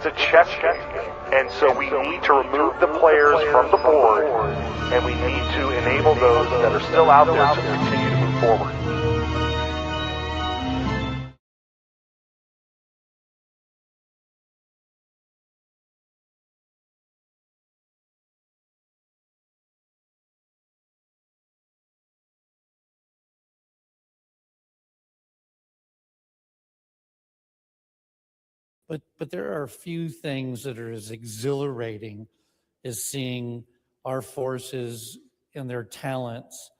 It's a chess game. And so we need to remove the players from the board, and we need to enable those that are still out there to continue to move forward. But there are a few things that are as exhilarating as seeing our forces and their talents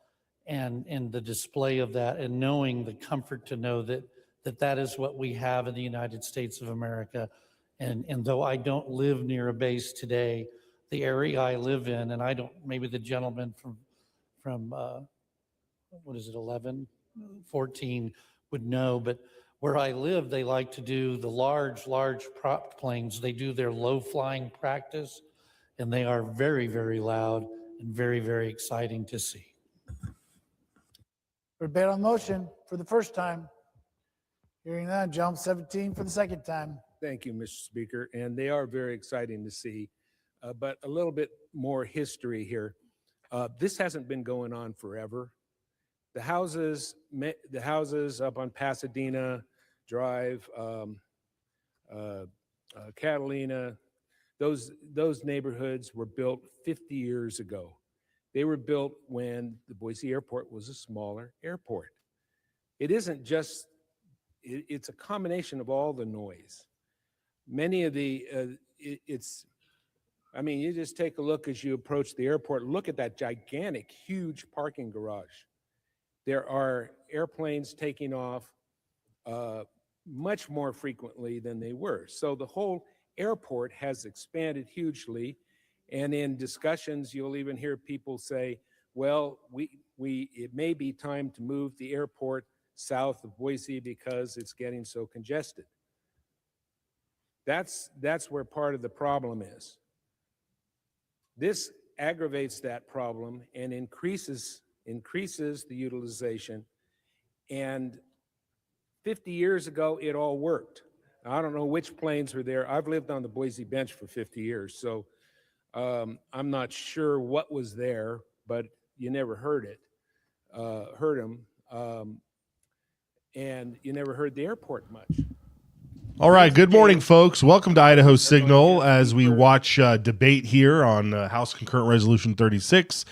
and the display of that, and knowing the comfort to know that is what we have in the United States of America. And though I don't live near a base today, the area I live in, and I don't, maybe the gentleman from what is it, 11, 14 would know, but where I live, they like to do the large prop planes. They do their low flying practice, and they are very, very loud and very, very exciting to see. For debate on motion for the first time. Hearing none, jump 17 for the second time. Thank you, Mr. Speaker. And they are very exciting to see, but a little bit more history here. This hasn't been going on forever. The houses up on Pasadena Drive, Catalina, those neighborhoods were built 50 years ago. They were built when the Boise Airport was a smaller airport. It isn't just, it's a combination of all the noise. Many of the, I mean, you just take a look as you approach the airport, look at that gigantic, huge parking garage. There are airplanes taking off much more frequently than they were. So the whole airport has expanded hugely. And in discussions, you'll even hear people say, well, it may be time to move the airport south of Boise because it's getting so congested. That's where part of the problem is. This aggravates that problem and increases the utilization. And 50 years ago, it all worked. I don't know which planes were there. I've lived on the Boise bench for 50 years, so I'm not sure what was there, but you never heard them, and you never heard the airport much. All right, good morning, folks. Welcome to Idaho Signal as we watch debate here on House Concurrent Resolution 36,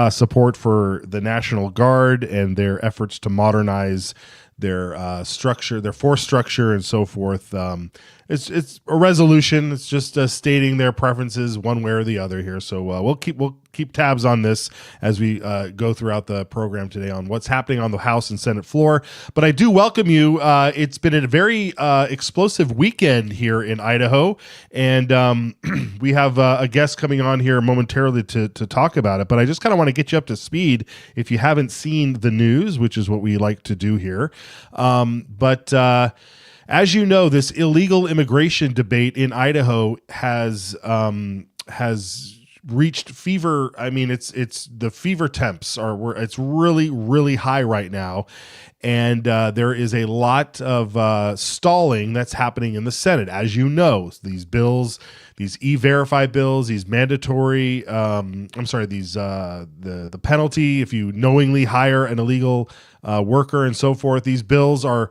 support for the National Guard and their efforts to modernize their structure, their force structure, and so forth. It's a resolution. It's just stating their preferences one way or the other here. So we'll keep tabs on this as we go throughout the program today on what's happening on the House and Senate floor. But I do welcome you. It's been a very explosive weekend here in Idaho, and we have a guest coming on here momentarily to talk about it. But I just kind of want to get you up to speed if you haven't seen the news, which is what we like to do here. As you know, this illegal immigration debate in Idaho has reached fever. I mean, it's the fever temps it's really, really high right now. And there is a lot of stalling that's happening in the Senate. As you know, these bills, these E-Verify bills, these mandatory, the penalty if you knowingly hire an illegal worker and so forth. These bills are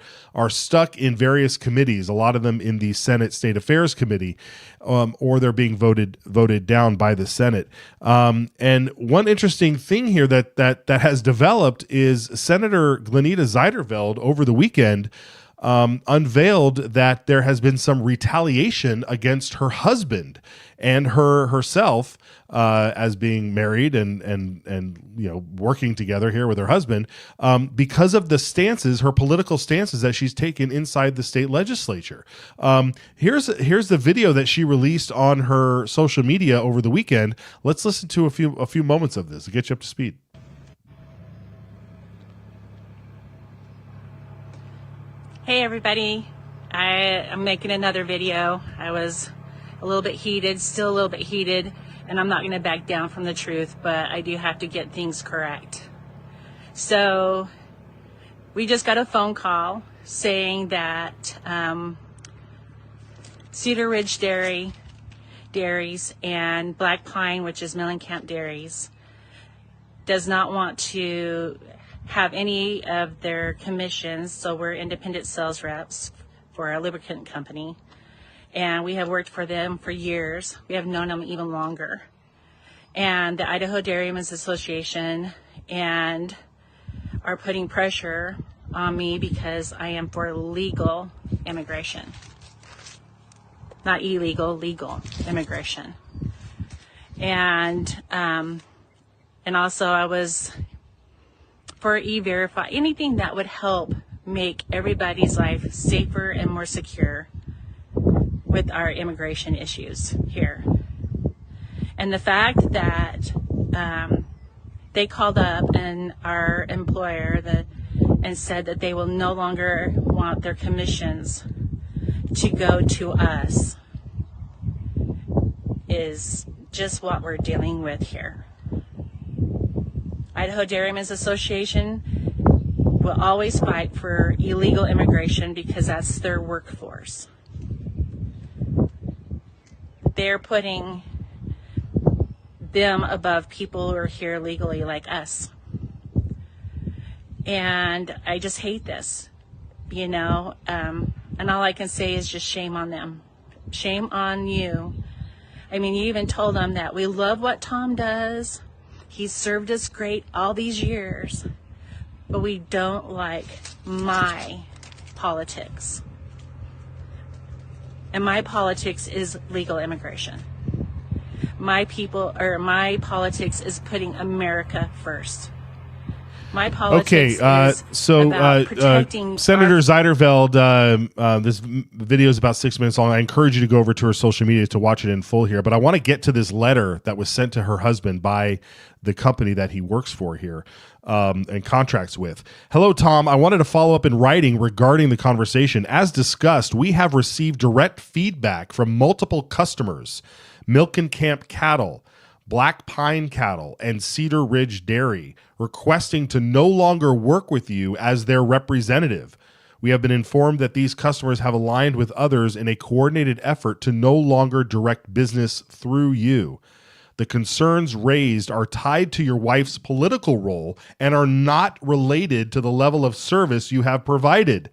stuck in various committees, a lot of them in the Senate State Affairs Committee, or they're being voted down by the Senate. And one interesting thing here that has developed is Senator Glenita Zeiderveld over the weekend unveiled that there has been some retaliation against her husband and herself as being married and working together here with her husband because of the stances, her political stances that she's taken inside the state legislature. Here's the video that she released on her social media over the weekend. Let's listen to a few moments of this to get you up to speed. Hey everybody, I'm making another video. I was a little bit heated, still a little bit heated, and I'm not going to back down from the truth, but I do have to get things correct. So we just got a phone call saying that Cedar Ridge Dairies and Black Pine, which is Mellencamp Dairies, does not want to have any of their commissions. So we're independent sales reps for a lubricant company, and we have worked for them for years. We have known them even longer. And the Idaho Dairymen's Association and are putting pressure on me because I am for legal immigration. Not illegal, legal immigration. And also I was for E-Verify, anything that would help make everybody's life safer and more secure with our immigration issues here. And the fact that they called up and our employer and said that they will no longer want their commissions to go to us is just what we're dealing with here. Idaho Dairymen's Association will always fight for illegal immigration because that's their workforce. They're putting them above people who are here legally like us. And I just hate this, and all I can say is just shame on them. Shame on you. I mean, you even told them that we love what Tom does. He's served us great all these years, but we don't like my politics. And my politics is legal immigration. My politics is putting America first. My politics is about protecting Senator Zeiderveld, this video is about 6 minutes long. I encourage you to go over to her social media to watch it in full here. But I want to get to this letter that was sent to her husband by the company that he works for here and contracts with. Hello, Tom. I wanted to follow up in writing regarding the conversation. As discussed, we have received direct feedback from multiple customers, Mellencamp Cattle, Black Pine Cattle, and Cedar Ridge Dairy, requesting to no longer work with you as their representative. We have been informed that these customers have aligned with others in a coordinated effort to no longer direct business through you. The concerns raised are tied to your wife's political role and are not related to the level of service you have provided.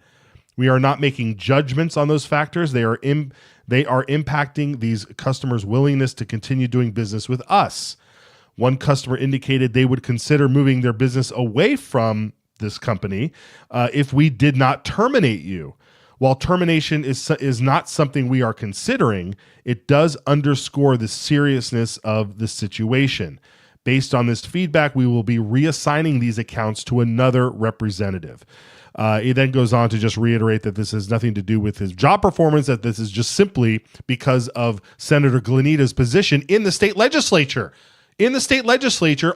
We are not making judgments on those factors. They are impacting these customers' willingness to continue doing business with us. One customer indicated they would consider moving their business away from this company if we did not terminate you. While termination is not something we are considering, it does underscore the seriousness of the situation. Based on this feedback, we will be reassigning these accounts to another representative. He then goes on to just reiterate that this has nothing to do with his job performance, that this is just simply because of Senator Glenita's position in the state legislature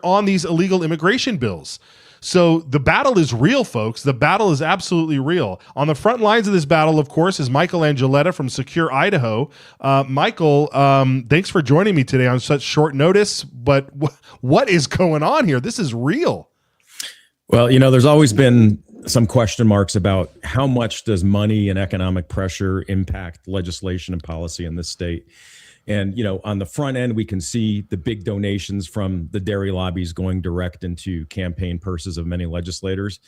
on these illegal immigration bills. So the battle is real, folks. The battle is absolutely real. On the front lines of this battle, of course, is Michael Angeletta from Secure Idaho. Michael, thanks for joining me today on such short notice, but what is going on here? This is real. Well, there's always been some question marks about how much does money and economic pressure impact legislation and policy in this state. And, on the front end, we can see the big donations from the dairy lobbies going direct into campaign purses of many legislators.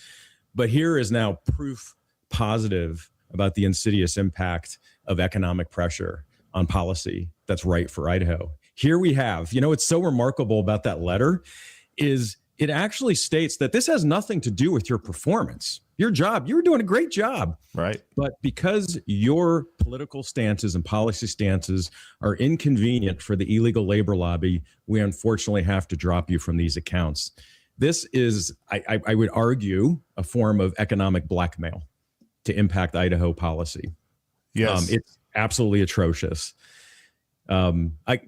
But here is now proof positive about the insidious impact of economic pressure on policy that's right for Idaho. Here we have, what's so remarkable about that letter is it actually states that this has nothing to do with your performance, your job. You were doing a great job. Right. But because your political stances and policy stances are inconvenient for the illegal labor lobby, we unfortunately have to drop you from these accounts. This is, I would argue, a form of economic blackmail to impact Idaho policy. Yes. It's absolutely atrocious. I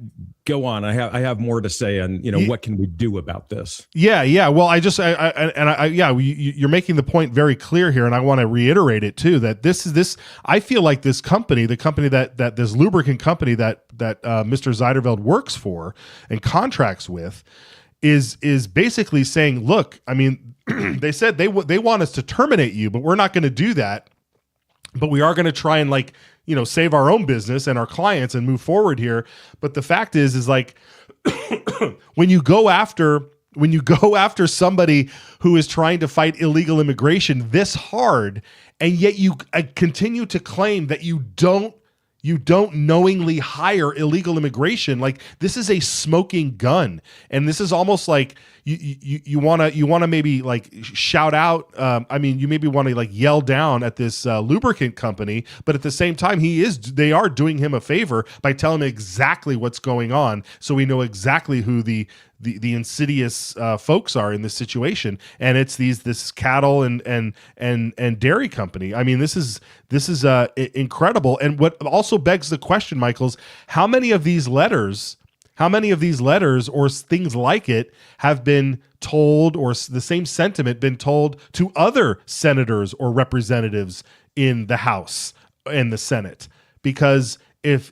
go on. I have more to say on, what can we do about this? Yeah. Well, you're making the point very clear here, and I want to reiterate it too, that I feel like this company, the company that this lubricant company that Mr. Zeiderveld works for and contracts with, is basically saying, look, I mean, they said they want us to terminate you, but we're not going to do that. But we are going to try and save our own business and our clients and move forward here. But the fact is like when you go after somebody who is trying to fight illegal immigration this hard, and yet you continue to claim that you don't knowingly hire illegal immigration, like this is a smoking gun. And this is almost like you want to maybe like shout out. You maybe want to like yell down at this lubricant company, but at the same time, they are doing him a favor by telling him exactly what's going on. So we know exactly who the insidious folks are in this situation. And it's this cattle and dairy company. I mean, this is incredible. And what also begs the question, Michaels, how many of these letters or things like it have been told, or the same sentiment been told to other senators or representatives in the House and the Senate? Because if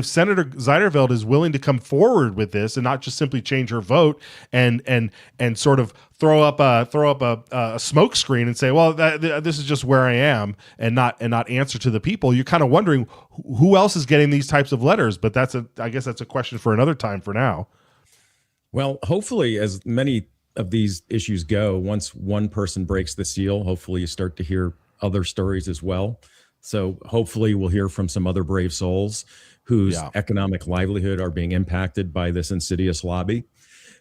Senator Zeiderveld is willing to come forward with this and not just simply change her vote and sort of throw up a smoke screen and say, well, this is just where I am, and not answer to the people, you're kind of wondering who else is getting these types of letters. But I guess that's a question for another time for now. Well, hopefully, as many of these issues go, once one person breaks the seal, hopefully you start to hear other stories as well. So hopefully we'll hear from some other brave souls whose economic livelihood are being impacted by this insidious lobby,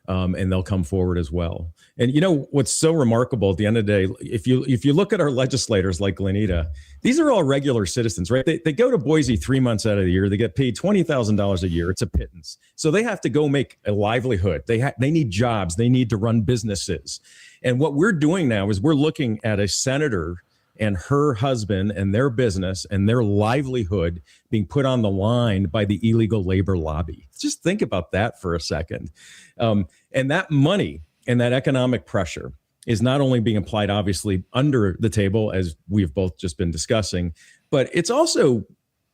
and they'll come forward as well. And what's so remarkable at the end of the day, if you look at our legislators like Glenita, these are all regular citizens, right? They go to Boise 3 months out of the year. They get paid $20,000 a year. It's a pittance. So they have to go make a livelihood. They need jobs. They need to run businesses. And what we're doing now is we're looking at a senator and her husband and their business and their livelihood being put on the line by the illegal labor lobby. Just think about that for a second. And that money and that economic pressure is not only being applied, obviously, under the table, as we've both just been discussing, but it's also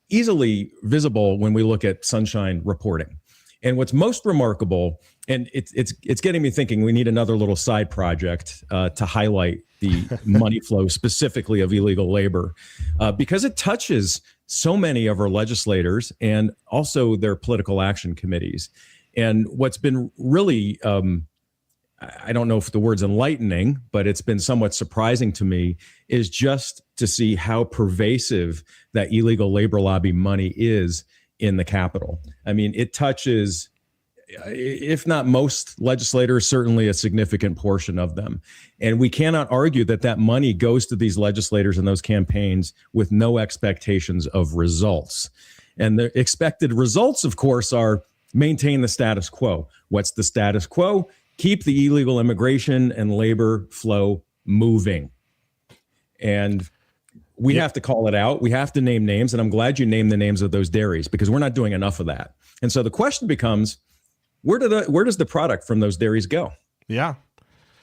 easily visible when we look at sunshine reporting. And what's most remarkable, and it's getting me thinking, we need another little side project to highlight the money flow specifically of illegal labor, because it touches so many of our legislators and also their political action committees. And what's been really, I don't know if the word's enlightening, but it's been somewhat surprising to me, is just to see how pervasive that illegal labor lobby money is in the Capitol. I mean, it touches, if not most legislators, certainly a significant portion of them. And we cannot argue that money goes to these legislators and those campaigns with no expectations of results. And the expected results, of course, are maintain the status quo. What's the status quo? Keep the illegal immigration and labor flow moving. And we have to call it out. We have to name names. And I'm glad you named the names of those dairies, because we're not doing enough of that. And so the question becomes, where does the product from those dairies go? Yeah.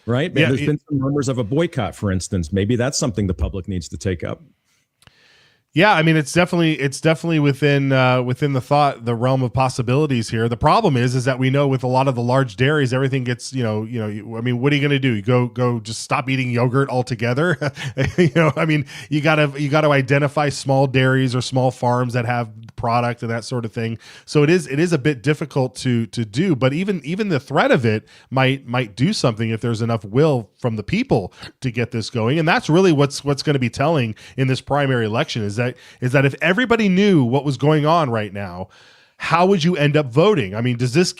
Right? Yeah, there's been some rumors of a boycott, for instance. Maybe that's something the public needs to take up. Yeah, I mean, it's definitely within the realm of possibilities here. The problem is that we know with a lot of the large dairies, everything gets, I mean, what are you going to do? You go just stop eating yogurt altogether? I mean, you got to identify small dairies or small farms that have product and that sort of thing. So it is a bit difficult to do, but even the threat of it might do something if there's enough will from the people to get this going. And that's really what's going to be telling in this primary election is that if everybody knew what was going on right now, how would you end up voting? I mean, does this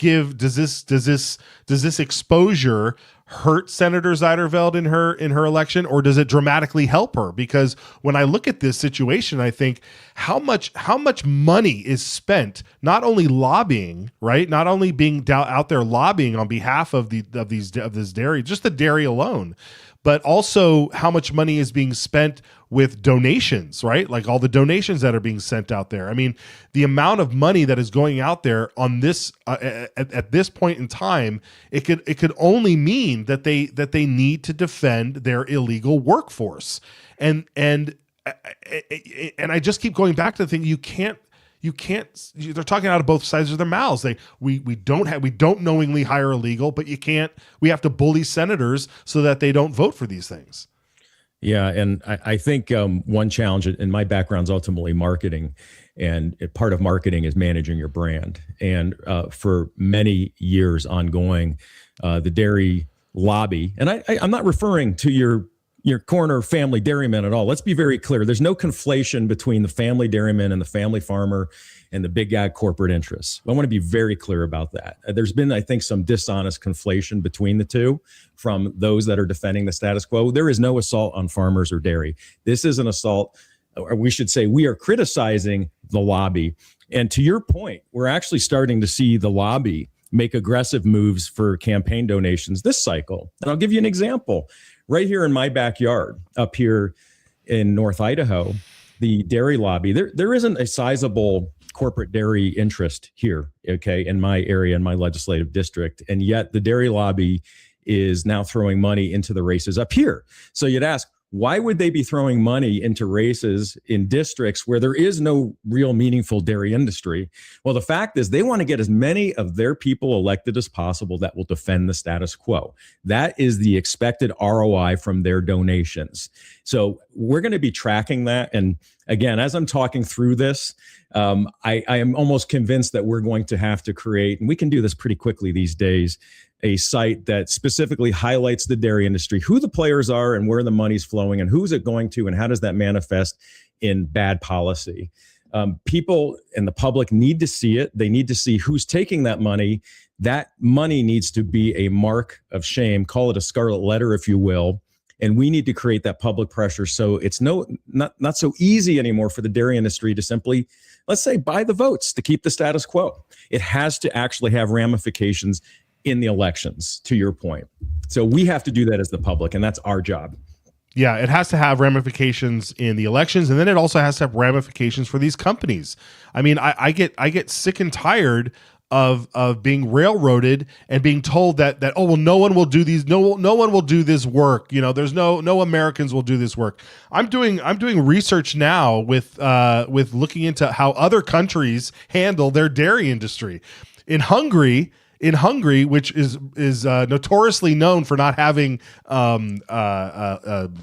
exposure hurt Senator Zeiderveld in her election, or does it dramatically help her? Because when I look at this situation, I think how much money is spent not only lobbying, right? Not only being out there lobbying on behalf of this dairy, just the dairy alone, but also how much money is being spent with donations, right? Like all the donations that are being sent out there. I mean, the amount of money that is going out there on this at this point in time, it could only mean that they need to defend their illegal workforce. And I just keep going back to the thing, you can't, they're talking out of both sides of their mouths. We don't knowingly hire illegal, but we have to bully senators so that they don't vote for these things. Yeah, and I think one challenge in my background is ultimately marketing, and part of marketing is managing your brand. And for many years ongoing, the dairy lobby, and I'm not referring to your corner family dairyman at all. Let's be very clear. There's no conflation between the family dairyman and the family farmer and the big ag corporate interests. I want to be very clear about that. There's been, I think, some dishonest conflation between the two from those that are defending the status quo. There is no assault on farmers or dairy. This is an assault, or we should say we are criticizing the lobby. And to your point, we're actually starting to see the lobby make aggressive moves for campaign donations this cycle. And I'll give you an example. Right here in my backyard, up here in North Idaho, the dairy lobby, there isn't a sizable corporate dairy interest here, okay, in my area, in my legislative district. And yet the dairy lobby is now throwing money into the races up here. So you'd ask, why would they be throwing money into races in districts where there is no real meaningful dairy industry? Well, the fact is they want to get as many of their people elected as possible that will defend the status quo. That is the expected ROI from their donations. So we're going to be tracking that. And again, as I'm talking through this, I am almost convinced that we're going to have to create, and we can do this pretty quickly these days, a site that specifically highlights the dairy industry, who the players are and where the money's flowing and who's it going to and how does that manifest in bad policy. People and the public need to see it. They need to see who's taking that money. That money needs to be a mark of shame, call it a scarlet letter, if you will. And we need to create that public pressure so it's not so easy anymore for the dairy industry to simply, let's say, buy the votes to keep the status quo. It has to actually have ramifications in the elections, to your point. So we have to do that as the public, and that's our job. Yeah, it has to have ramifications in the elections, and then it also has to have ramifications for these companies. I mean, I get sick and tired of being railroaded and being told that oh well, no one will do these, no one will do this work. You know, there's no Americans will do this work. I'm doing research now with looking into how other countries handle their dairy industry. In Hungary, which is notoriously known for not having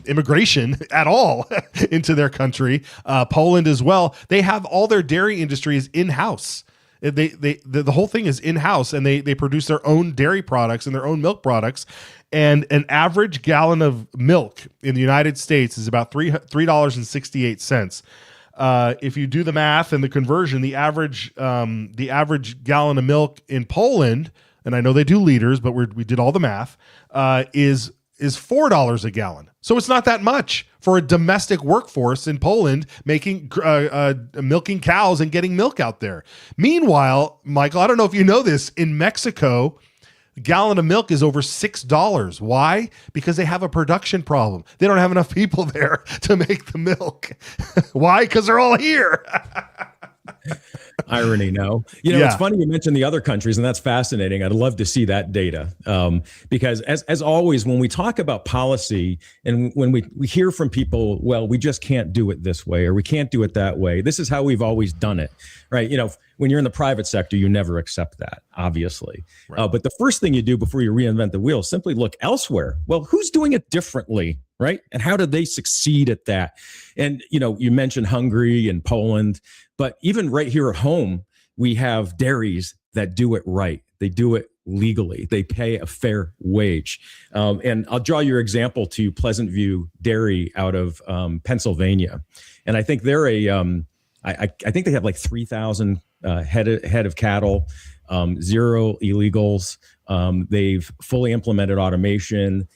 immigration at all into their country, Poland as well, they have all their dairy industries in-house. The whole thing is in-house, and they produce their own dairy products and their own milk products. And an average gallon of milk in the United States is about $3.68. If you do the math and the conversion, the average gallon of milk in Poland, and I know they do liters, but we did all the math, is $4 a gallon. So it's not that much for a domestic workforce in Poland making milking cows and getting milk out there. Meanwhile, Michael, I don't know if you know this, in Mexico, a gallon of milk is over $6. Why? Because they have a production problem. They don't have enough people there to make the milk. Why? Because they're all here. Irony, no. It's funny you mentioned the other countries, and that's fascinating. I'd love to see that data because as always, when we talk about policy and when we hear from people, well, we just can't do it this way or we can't do it that way. This is how we've always done it, right? You know, when you're in the private sector, you never accept that, obviously. Right. But the first thing you do before you reinvent the wheel is simply look elsewhere. Well, who's doing it differently, right? And how did they succeed at that? And, you mentioned Hungary and Poland, but even right here at home, we have dairies that do it right. They do it legally. They pay a fair wage. And I'll draw your example to Pleasant View Dairy out of Pennsylvania. And I think they're I think they have like 3,000 head of cattle, 0 illegals. They've fully implemented automation.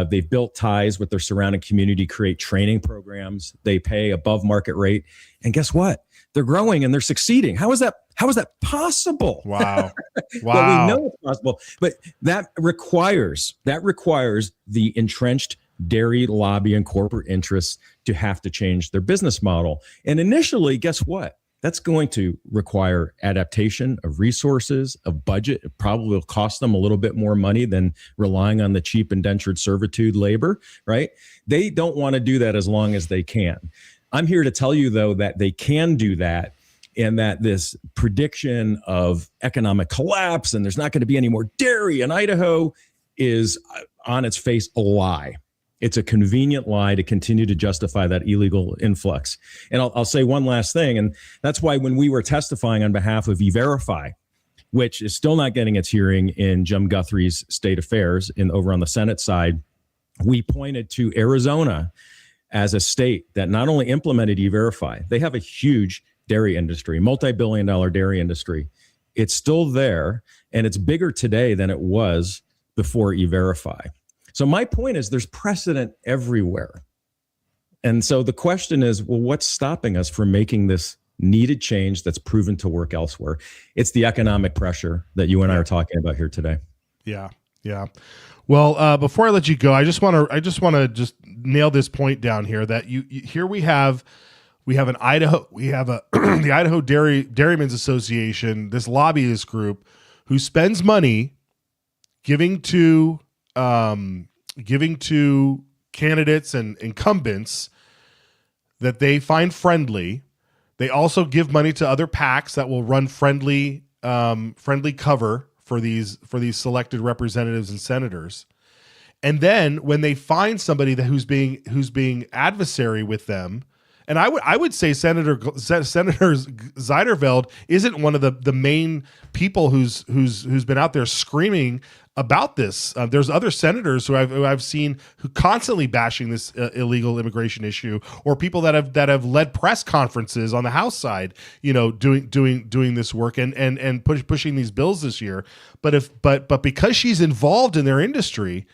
They've built ties with their surrounding community, create training programs. They pay above market rate. And guess what? They're growing and they're succeeding. How is that possible? Wow. Well, we know it's possible, but that requires the entrenched dairy lobby and corporate interests to have to change their business model. And initially, guess what? That's going to require adaptation of resources, of budget. It probably will cost them a little bit more money than relying on the cheap indentured servitude labor, right? They don't want to do that as long as they can. I'm here to tell you, though, that they can do that and that this prediction of economic collapse and there's not going to be any more dairy in Idaho is on its face a lie. It's a convenient lie to continue to justify that illegal influx. And I'll say one last thing, and that's why when we were testifying on behalf of E-Verify, which is still not getting its hearing in Jim Guthrie's State Affairs over on the Senate side, we pointed to Arizona as a state that not only implemented E-Verify, they have a huge dairy industry, multi-billion-dollar dairy industry. It's still there, and it's bigger today than it was before E-Verify. So my point is there's precedent everywhere. And so the question is, well, what's stopping us from making this needed change that's proven to work elsewhere? It's the economic pressure that you and I are talking about here today. Yeah. Yeah. Well, before I let you go, I just want to nail this point down here that here we have an Idaho, the Idaho Dairymen's Association, this lobbyist group who spends money giving to candidates and incumbents that they find friendly. They also give money to other PACs that will run friendly cover for these selected representatives and senators. And then when they find somebody who's being adversary with them, and I would say Senator Zeiderveld isn't one of the main people who's been out there screaming about this. There's other senators who I've seen who constantly bashing this illegal immigration issue, or people that have led press conferences on the House side, doing this work and pushing these bills this year. But because she's involved in their industry,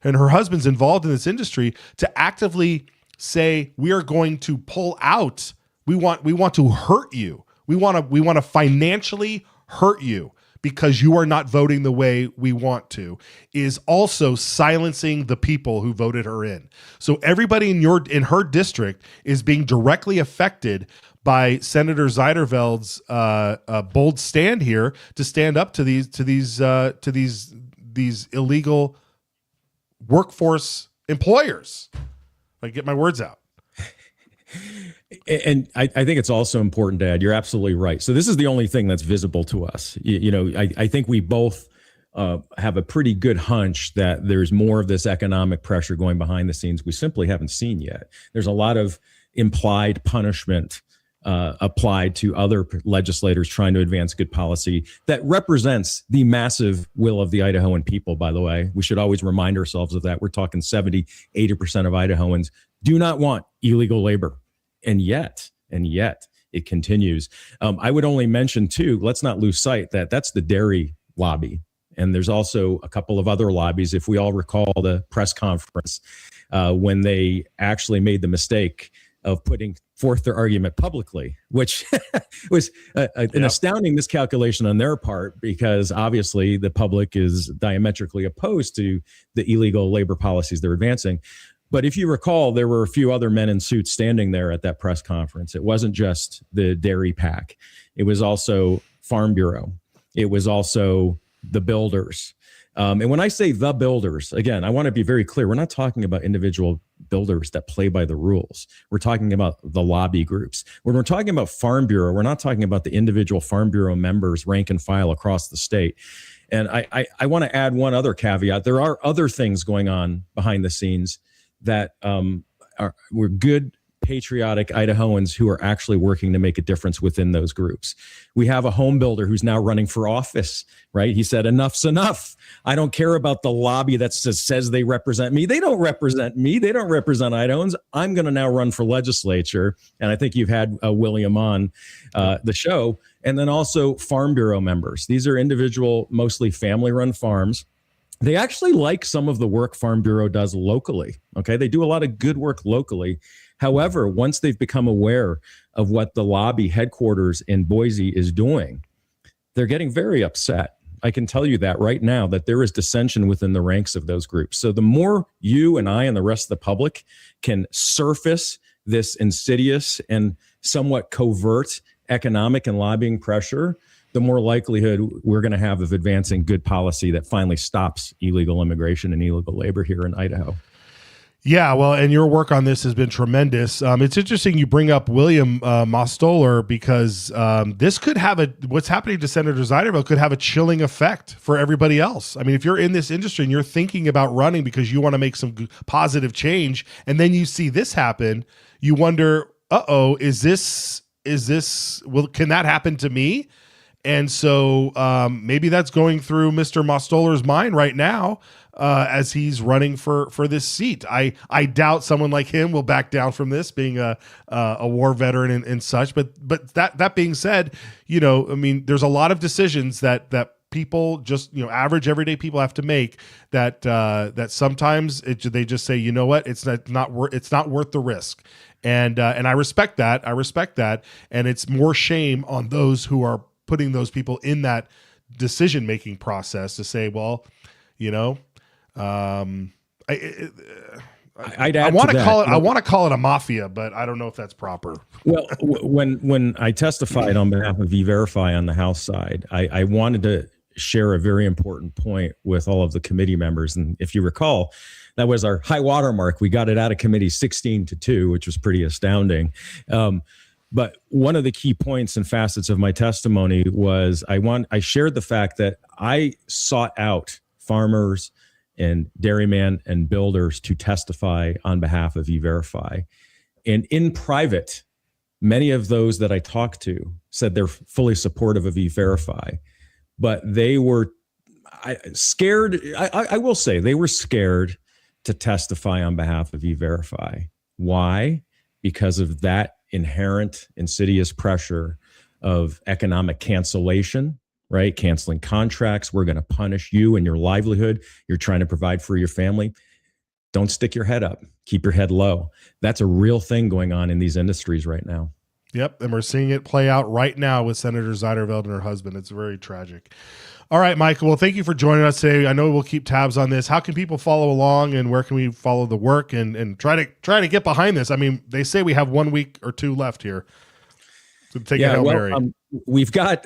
and her husband's involved in this industry, to actively say we are going to pull out, we want to hurt you, we want to financially hurt you because you are not voting the way we want to, is also silencing the people who voted her in. So everybody in her district is being directly affected by Senator Zeiderveld's bold stand here to stand up to these illegal workforce employers. If I get my words out. And I think it's also important to add, you're absolutely right. So this is the only thing that's visible to us. I think we both have a pretty good hunch that there's more of this economic pressure going behind the scenes we simply haven't seen yet. There's a lot of implied punishment applied to other legislators trying to advance good policy that represents the massive will of the Idahoan people, by the way. We should always remind ourselves of that. We're talking 70, 80% of Idahoans do not want illegal labor. And yet it continues. I would only mention too, let's not lose sight that that's the dairy lobby. And there's also a couple of other lobbies. If we all recall the press conference when they actually made the mistake of putting forth their argument publicly, which was an astounding miscalculation on their part, because obviously the public is diametrically opposed to the illegal labor policies they're advancing. But if you recall, there were a few other men in suits standing there at that press conference. It wasn't just the dairy pack. It was also Farm Bureau. It was also the builders. And when I say the builders, again, I want to be very clear. We're not talking about individual builders that play by the rules. We're talking about the lobby groups. When we're talking about Farm Bureau, we're not talking about the individual Farm Bureau members, rank and file across the state. And I want to add one other caveat. There are other things going on behind the scenes that we're good, patriotic Idahoans who are actually working to make a difference within those groups. We have a home builder who's now running for office, right? He said, enough's enough. I don't care about the lobby that says they represent me. They don't represent me. They don't represent Idahoans. I'm going to now run for legislature. And I think you've had William on the show. And then also Farm Bureau members. These are individual, mostly family-run farms. They actually like some of the work Farm Bureau does locally. Okay, they do a lot of good work locally. However, once they've become aware of what the lobby headquarters in Boise is doing, they're getting very upset. I can tell you that right now, that there is dissension within the ranks of those groups. So the more you and I and the rest of the public can surface this insidious and somewhat covert economic and lobbying pressure, the more likelihood we're going to have of advancing good policy that finally stops illegal immigration and illegal labor here in Idaho. Yeah, well, and your work on this has been tremendous. It's interesting you bring up William Mostoller because this could have what's happening to Senator Ziderville could have a chilling effect for everybody else. I mean, if you're in this industry and you're thinking about running because you want to make some positive change, and then you see this happen, you wonder, can that happen to me? And so maybe that's going through Mr. Mostoller's mind right now as he's running for this seat. I doubt someone like him will back down from this, being a war veteran and such. But that being said, I mean, there's a lot of decisions that people just, average everyday people have to make that sometimes they just say, you know what, it's not worth the risk. And I respect that. And it's more shame on those who are putting those people in that decision-making process to say, well, I'd add I want to call it. I want to call it a mafia, but I don't know if that's proper. Well, when I testified on behalf of E-Verify on the House side, I wanted to share a very important point with all of the committee members, and if you recall, that was our high water mark. We got it out of committee 16-2, which was pretty astounding. But one of the key points and facets of my testimony was I shared the fact that I sought out farmers and dairymen and builders to testify on behalf of E-Verify. And in private, many of those that I talked to said they're fully supportive of E-Verify, but they were scared. I will say they were scared to testify on behalf of E-Verify. Why? Because of that inherent insidious pressure of economic cancellation, right? Canceling contracts. We're going to punish you and your livelihood. You're trying to provide for your family. Don't stick your head up. Keep your head low. That's a real thing going on in these industries right now. Yep. And we're seeing it play out right now with Senator Ziderveld and her husband. It's very tragic. All right, Michael. Well, thank you for joining us today. I know we'll keep tabs on this. How can people follow along, and where can we follow the work and try to get behind this? I mean, they say we have 1 week or two left here to take a Hail Mary. We've got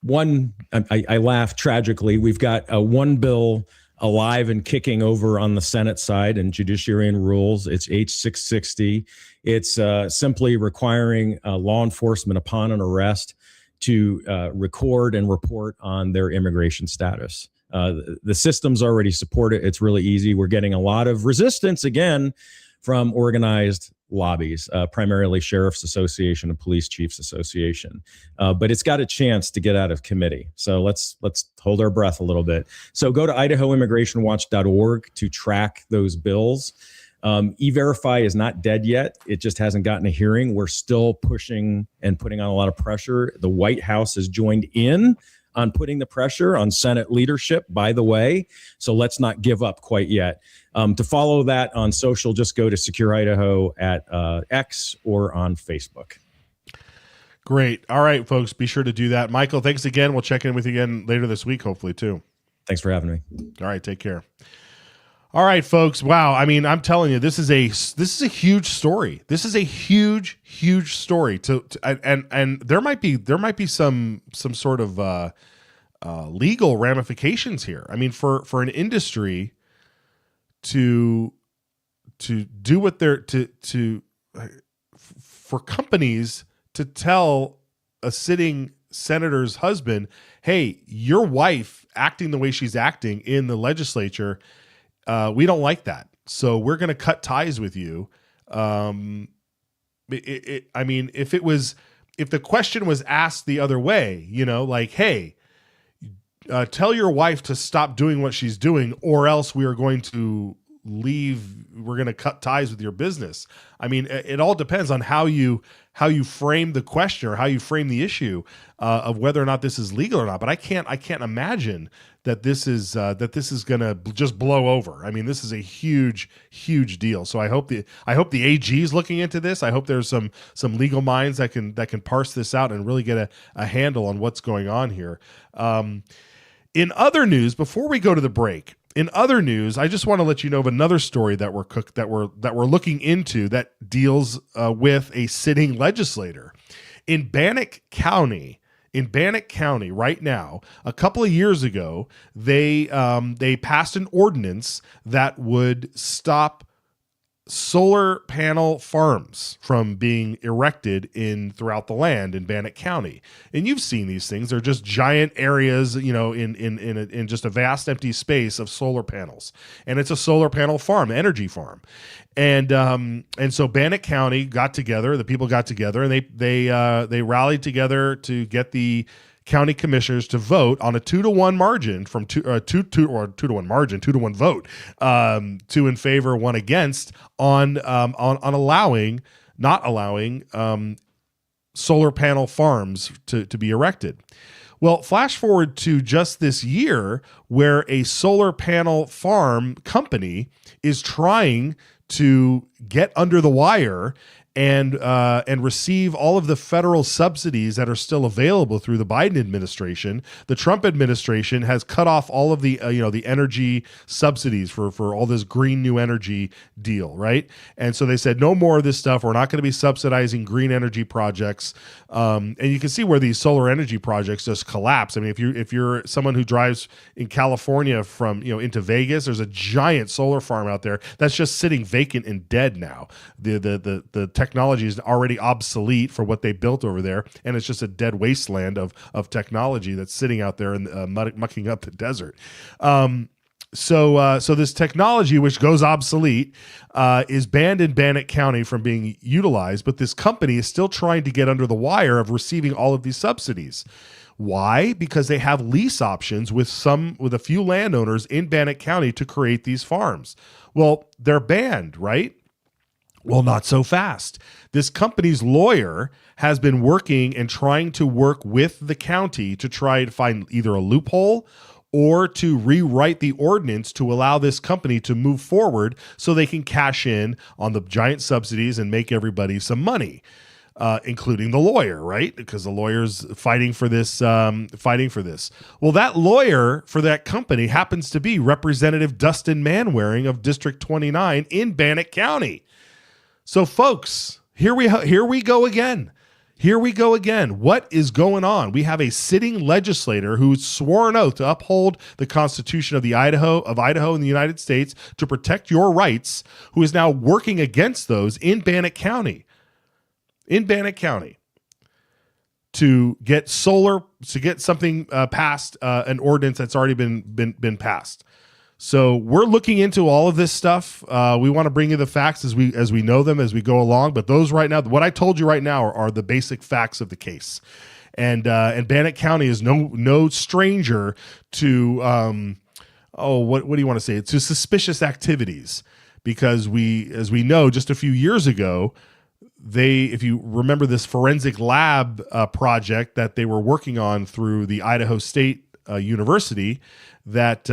one. I laugh tragically. We've got one bill alive and kicking over on the Senate side and Judiciary and Rules. It's H660. It's simply requiring law enforcement upon an arrest to record and report on their immigration status. The systems already support it. It's really easy. We're getting a lot of resistance again from organized lobbies, primarily Sheriff's Association and Police Chiefs Association. But it's got a chance to get out of committee. So let's hold our breath a little bit. So go to idahoimmigrationwatch.org to track those bills. E-Verify is not dead yet. It just hasn't gotten a hearing. We're still pushing and putting on a lot of pressure. The White House has joined in on putting the pressure on Senate leadership, by the way. So let's not give up quite yet. To follow that on social, just go to Secure Idaho at X or on Facebook. Great. All right, folks, be sure to do that. Michael, thanks again. We'll check in with you again later this week, hopefully, too. Thanks for having me. All right, take care. All right, folks. Wow. I mean, I'm telling you, this is a huge story. This is a huge story. And there might be some sort of legal ramifications here. I mean, for an industry to do what they're for companies to tell a sitting senator's husband, hey, your wife acting the way she's acting in the legislature, we don't like that, so we're going to cut ties with you. I mean, if the question was asked the other way, like, hey, tell your wife to stop doing what she's doing, or else we are going to leave. We're going to cut ties with your business. I mean, it all depends on how you frame the question or how you frame the issue of whether or not this is legal or not. But I can't imagine that this is going to just blow over. I mean, this is a huge deal. So I hope the AG is looking into this. I hope there's some legal minds that can parse this out and really get a handle on what's going on here. In other news, before we go to the break, I just want to let you know of another story that we're looking into that deals with a sitting legislator in Bannock County. In Bannock County right now, a couple of years ago, they passed an ordinance that would stop solar panel farms from being erected throughout the land in Bannock County. And you've seen these things. They're just giant areas, in just a vast empty space of solar panels. And it's a solar panel farm, energy farm. And so Bannock County got together, the people got together, and they rallied together to get the county commissioners to vote on a 2-to-1 margin from 2-to-1 margin, 2-to-1 vote, 2 in favor, 1 against on not allowing solar panel farms to be erected. Well, flash forward to just this year where a solar panel farm company is trying to get under the wire and receive all of the federal subsidies that are still available through the Biden administration. The Trump administration has cut off all of the the energy subsidies for all this green new energy deal, right? And so they said no more of this stuff. We're not going to be subsidizing green energy projects. And you can see where these solar energy projects just collapse. I mean, if you're someone who drives in California from into Vegas, there's a giant solar farm out there that's just sitting vacant and dead now. The technology is already obsolete for what they built over there, and it's just a dead wasteland of technology that's sitting out there and mucking up the desert. So this technology, which goes obsolete, is banned in Bannock County from being utilized, but this company is still trying to get under the wire of receiving all of these subsidies. Why? Because they have lease options with a few landowners in Bannock County to create these farms. Well, they're banned, right? Well, not so fast. This company's lawyer has been working and trying to work with the county to try to find either a loophole or to rewrite the ordinance to allow this company to move forward so they can cash in on the giant subsidies and make everybody some money, including the lawyer, right? Because the lawyer's fighting for this. Well, that lawyer for that company happens to be Representative Dustin Manwaring of District 29 in Bannock County. So, folks, here we go again. Here we go again. What is going on? We have a sitting legislator who's swore an oath to uphold the Constitution of Idaho in the United States to protect your rights, who is now working against those in Bannock County. To get something passed, an ordinance that's already been passed. So we're looking into all of this stuff. We want to bring you the facts as we know them as we go along. But those right now, what I told you right now are the basic facts of the case. And Bannock County is no stranger to what do you want to say? To suspicious activities, because as we know, just a few years ago, if you remember this forensic lab project that they were working on through the Idaho State University that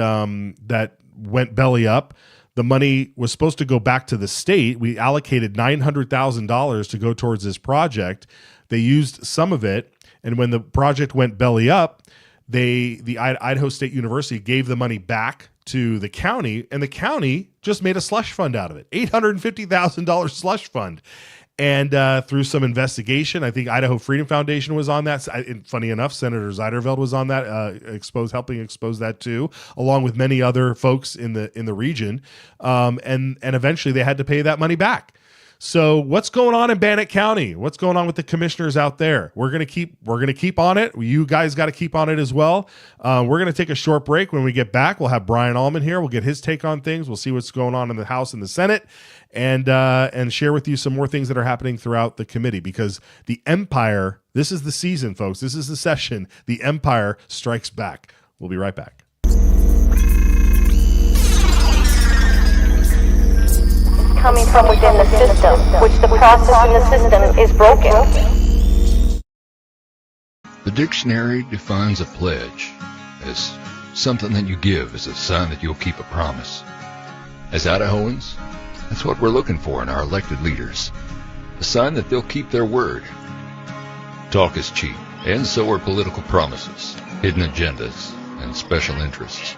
went belly up. The money was supposed to go back to the state. We allocated $900,000 to go towards this project. They used some of it, and when the project went belly up, the Idaho State University gave the money back to the county, and the county just made a slush fund out of it, $850,000 slush fund. And through some investigation, I think Idaho Freedom Foundation was on that. Funny enough, Senator Zeiderveld was on that, helping expose that too, along with many other folks in the region. And eventually, they had to pay that money back. So, what's going on in Bannock County? What's going on with the commissioners out there? We're gonna keep on it. You guys got to keep on it as well. We're gonna take a short break. When we get back, we'll have Brian Allman here. We'll get his take on things. We'll see what's going on in the House and the Senate. And share with you some more things that are happening throughout the committee, because the empire, this is the season, folks. This is the session. The empire strikes back. We'll be right back. Coming from within the system, which the process in the system is broken. The dictionary defines a pledge as something that you give as a sign that you'll keep a promise. As Idahoans, that's what we're looking for in our elected leaders. A sign that they'll keep their word. Talk is cheap, and so are political promises, hidden agendas, and special interests.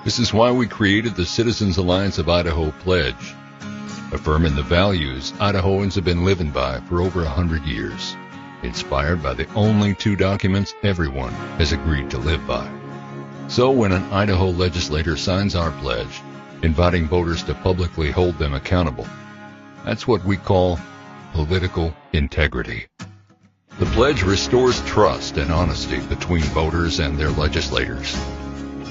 This is why we created the Citizens Alliance of Idaho Pledge, affirming the values Idahoans have been living by for over 100 years, inspired by the only 2 documents everyone has agreed to live by. So when an Idaho legislator signs our pledge, inviting voters to publicly hold them accountable, That's what we call political integrity. The pledge restores trust and honesty between voters and their legislators.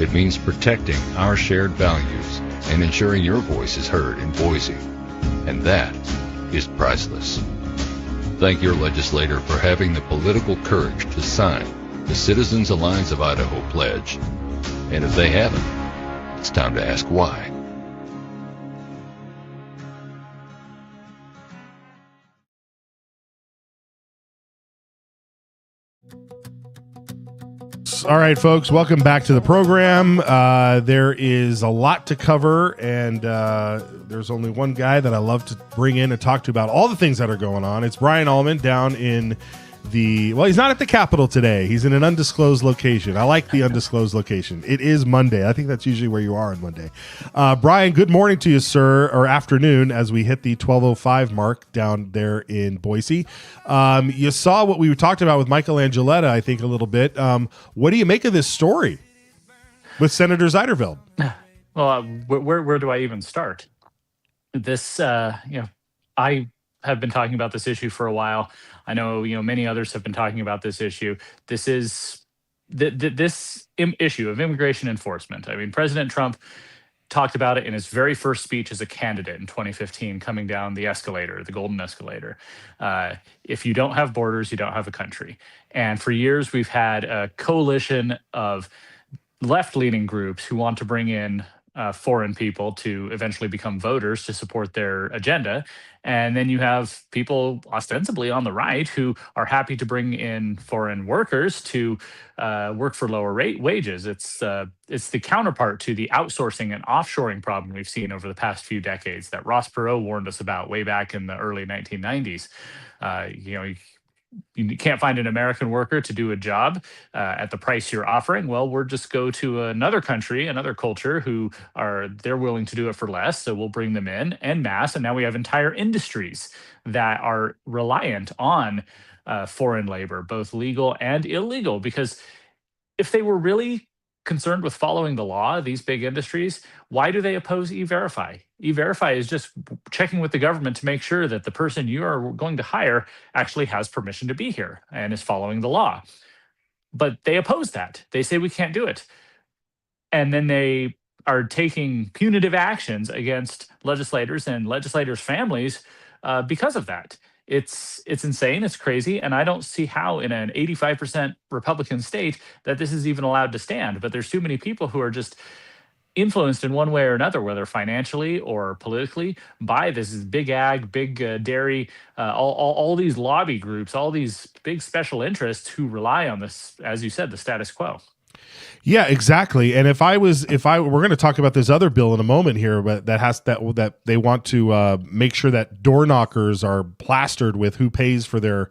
It means protecting our shared values and ensuring your voice is heard in Boise. And that is priceless. Thank your legislator for having the political courage to sign the Citizens Alliance of Idaho pledge. And if they haven't, it's time to ask why. All right, folks, welcome back to the program. There is a lot to cover, and there's only one guy that I love to bring in and talk to about all the things that are going on. It's Brian Allman down in well, he's not at the Capitol today. He's in an undisclosed location. I like the undisclosed location. It is Monday. I think that's usually where you are on Monday. Brian, good morning to you, sir, or afternoon, as we hit the 12:05 mark down there in Boise. You saw what we talked about with Michael Angeletta, I think, a little bit. What do you make of this story with Senator Zeiderveld? Well, where do I even start? This, I have been talking about this issue for a while. I know, many others have been talking about this issue. This is this issue of immigration enforcement. I mean, President Trump talked about it in his very first speech as a candidate in 2015, coming down the escalator, the golden escalator. If you don't have borders, you don't have a country. And for years, we've had a coalition of left-leaning groups who want to bring in foreign people to eventually become voters to support their agenda. And then you have people ostensibly on the right who are happy to bring in foreign workers to work for lower wages. It's the counterpart to the outsourcing and offshoring problem we've seen over the past few decades that Ross Perot warned us about way back in the early 1990s. You can't find an American worker to do a job at the price you're offering. Well, we'll just go to another country, another culture they're willing to do it for less. So we'll bring them in en masse. And now we have entire industries that are reliant on foreign labor, both legal and illegal, because if they were really concerned with following the law, these big industries, why do they oppose E-Verify? E-Verify is just checking with the government to make sure that the person you are going to hire actually has permission to be here and is following the law. But they oppose that. They say we can't do it. And then they are taking punitive actions against legislators and legislators' families because of that. It's insane. It's crazy. And I don't see how in an 85% Republican state that this is even allowed to stand. But there's too many people who are just influenced in one way or another, whether financially or politically, by this big ag, big dairy, all these lobby groups, all these big special interests who rely on this, as you said, the status quo. Yeah, exactly. And we're going to talk about this other bill in a moment here, but that they want to make sure that door knockers are plastered with who pays for their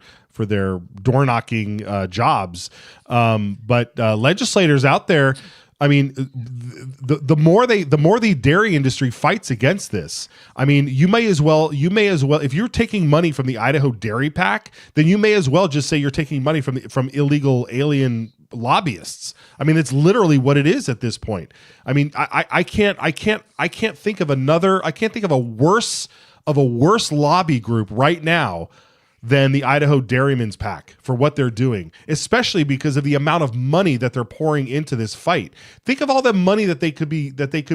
door knocking jobs. But legislators out there, I mean, the more the dairy industry fights against this, I mean, you may as well, if you're taking money from the Idaho Dairy PAC, then you may as well just say you're taking money from illegal alien lobbyists. I mean, it's literally what it is at this point. I mean, I can't think of a worse lobby group right now than the Idaho Dairymen's PAC for what they're doing, especially because of the amount of money that they're pouring into this fight. Think of all the money that they could be